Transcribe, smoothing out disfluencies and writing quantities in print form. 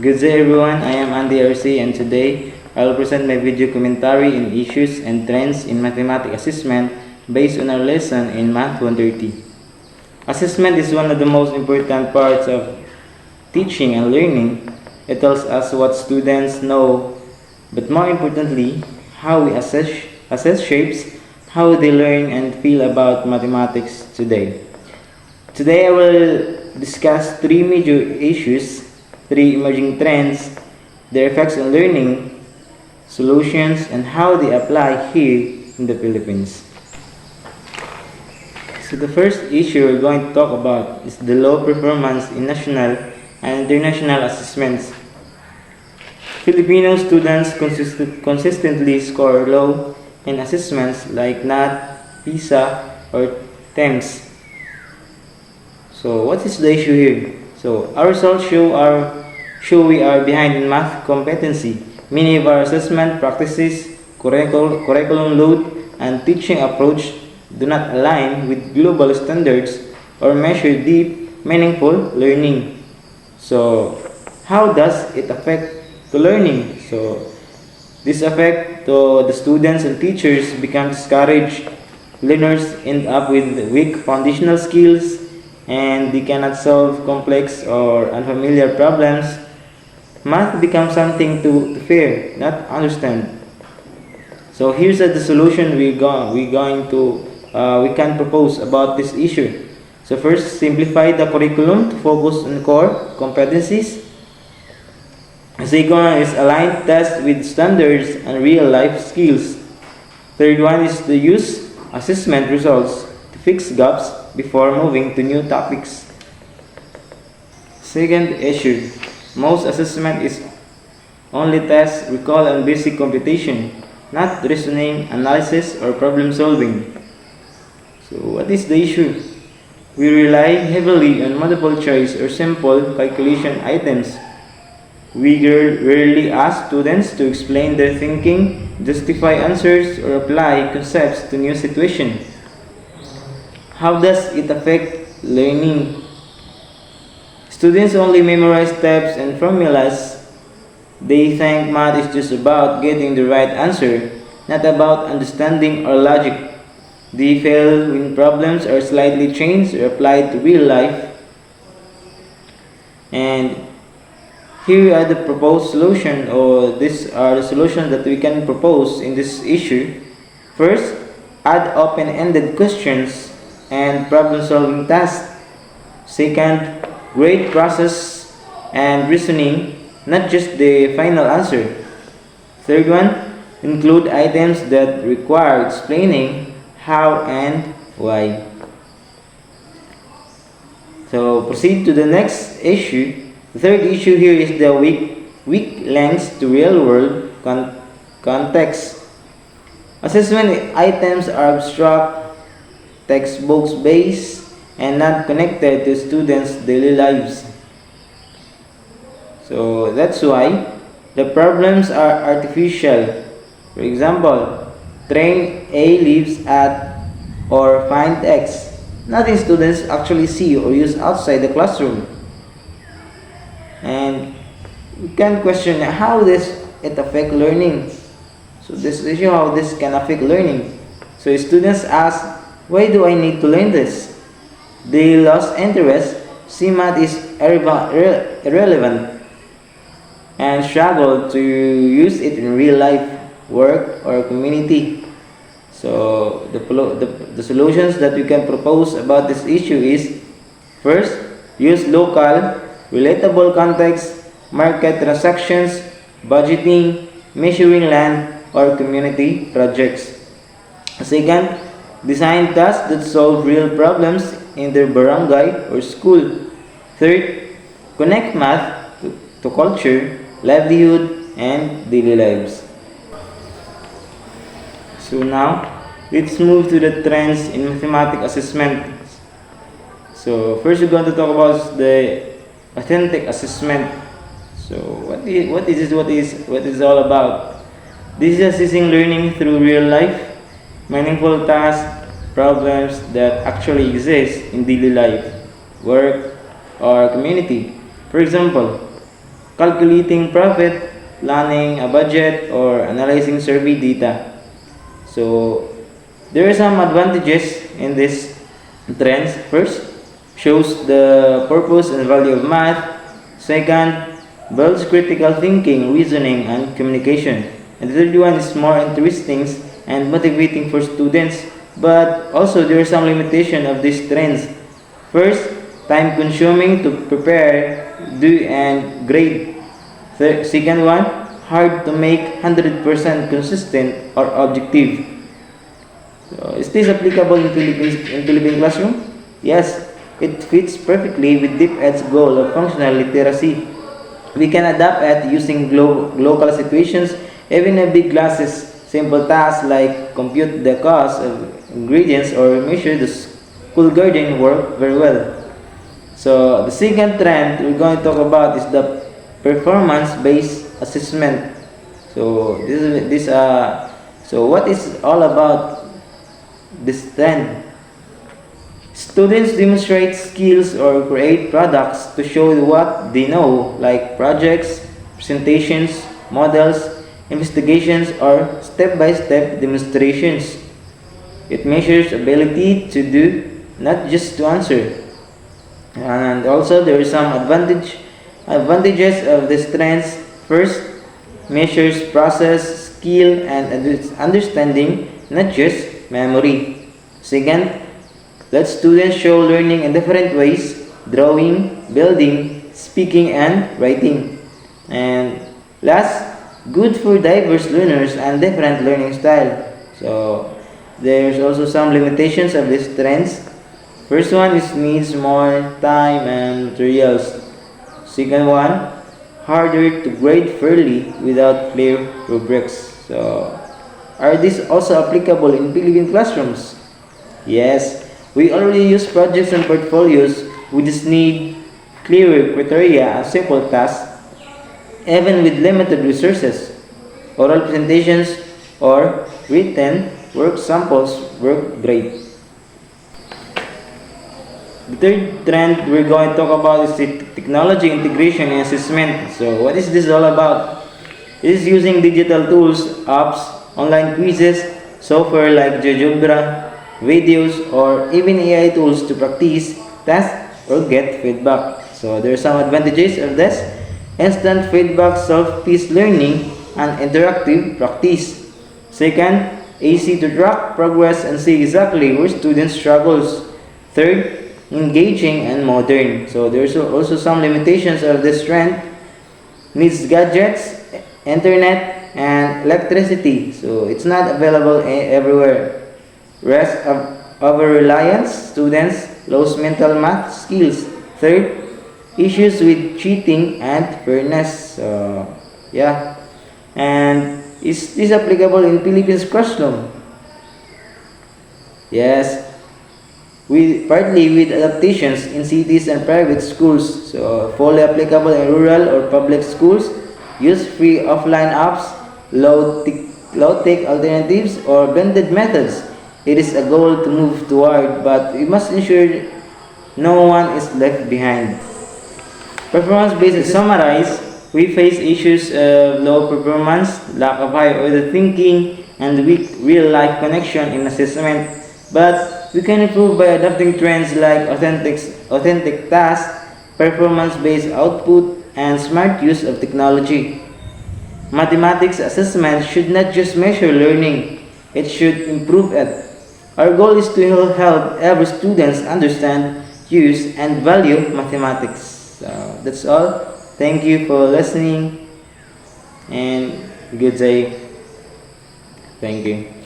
Good day everyone, I am Andy RC and today I will present my video commentary in issues and trends in mathematics assessment based on our lesson in Math 130. Assessment is one of the most important parts of teaching and learning. It tells us what students know, but more importantly, how we assess shapes how they learn and feel about mathematics today. Today I will discuss three major issues, three emerging trends, their effects on learning, solutions, and how they apply here in the Philippines. So the first issue we're going to talk about is the low performance in national and international assessments. Filipino students consistently score low in assessments like NAT, PISA, or TEMS. So what is the issue here? So our results show we are behind in math competency. Many of our assessment practices, curriculum load, and teaching approach do not align with global standards or measure deep, meaningful learning. So how does it affect the learning? So this affect the students and teachers become discouraged. Learners end up with weak foundational skills and they cannot solve complex or unfamiliar problems. Math becomes something to fear, not understand. So here's the solution we can propose about this issue. So first, simplify the curriculum to focus on core competencies. Second is align tests with standards and real life skills. Third one is to use assessment results to fix gaps before moving to new topics. Second issue, most assessment is only test, recall, and basic computation, not reasoning, analysis, or problem solving. So what is the issue? We rely heavily on multiple choice or simple calculation items. We rarely ask students to explain their thinking, justify answers, or apply concepts to new situations. How does it affect learning? Students only memorize steps and formulas. They think math is just about getting the right answer, not about understanding or logic. They fail when problems are slightly changed or applied to real life. And here are the proposed solution, or these are the solutions that we can propose in this issue. First, add open-ended questions and problem-solving tasks. Second, grade process and reasoning, not just the final answer. Third one, include items that require explaining how and why. So proceed to the next issue. The third issue here is the weak links to real-world context. Assessment items are abstract, textbooks based, and not connected to students' daily lives. So that's why the problems are artificial. For example, train A lives at or find X. Nothing students actually see or use outside the classroom. And we can question how it affect learning. So this issue how this can affect learning. So students ask, why do I need to learn this? They lost interest, see math is irrelevant, and struggle to use it in real life, work, or community. So the solutions that we can propose about this issue is, first, use local, relatable context, market transactions, budgeting, measuring land, or community projects. Second, design tasks that solve real problems in their barangay or school. Third, connect math to culture, livelihood, and daily lives. So now, let's move to the trends in mathematics assessment. So first we're going to talk about the authentic assessment. So what is it all about? This is assessing learning through real life, meaningful tasks, problems that actually exist in daily life, work, or community. For example, calculating profit, planning a budget, or analyzing survey data. So there are some advantages in this trends. First, shows the purpose and value of math. Second, builds critical thinking, reasoning, and communication. And the third one is more interesting and motivating for students. But also there are some limitation of these trends. First, time consuming to prepare, do, and grade. Second one, hard to make 100% consistent or objective. So, is this applicable in Philippine classroom? Yes, it fits perfectly with DepEd's goal of functional literacy. We can adapt it using local situations, even in big classes. Simple tasks like compute the cost of ingredients or measure the school garden work very well. So the second trend we're going to talk about is the performance-based assessment. So so what is all about this trend? Students demonstrate skills or create products to show what they know, like projects, presentations, models, investigations, or step-by-step demonstrations. It measures ability to do, not just to answer. And also there are some advantages of these trends. First, measures process, skill, and understanding, not just memory. Second, let students show learning in different ways: drawing, building, speaking, and writing. And last, good for diverse learners and different learning style. So there's also some limitations of these trends. First one is needs more time and materials. Second one, harder to grade fairly without clear rubrics. So are these also applicable in Philippine classrooms? Yes, we already use projects and portfolios. We just need clearer criteria and simple tasks, even with limited resources. Oral presentations or written work samples work great. The third trend we're going to talk about is the technology integration and assessment. So what is this all about? It is using digital tools, apps, online quizzes, software like GeoGebra, videos, or even AI tools to practice, test, or get feedback. So there are some advantages of this: instant feedback, self-paced learning, and interactive practice. Second, easy to track progress and see exactly where students struggles. Third, engaging and modern. So there's also some limitations of this trend. Needs gadgets, internet, and electricity. So it's not available everywhere. Rest of over-reliance, students lose mental math skills. Third, issues with cheating and fairness. Yeah. And is this applicable in Philippines classroom? Yes. Partly with adaptations in cities and private schools. So fully applicable in rural or public schools. Use free offline apps, low-tech alternatives, or blended methods. It is a goal to move toward, but we must ensure no one is left behind. Performance-based summarize, we face issues of low performance, lack of high order thinking, and weak real-life connection in assessment. But we can improve by adopting trends like authentic tasks, performance-based output, and smart use of technology. Mathematics assessment should not just measure learning, it should improve it. Our goal is to help every student understand, use, and value mathematics. So that's all. Thank you for listening and good day. Thank you.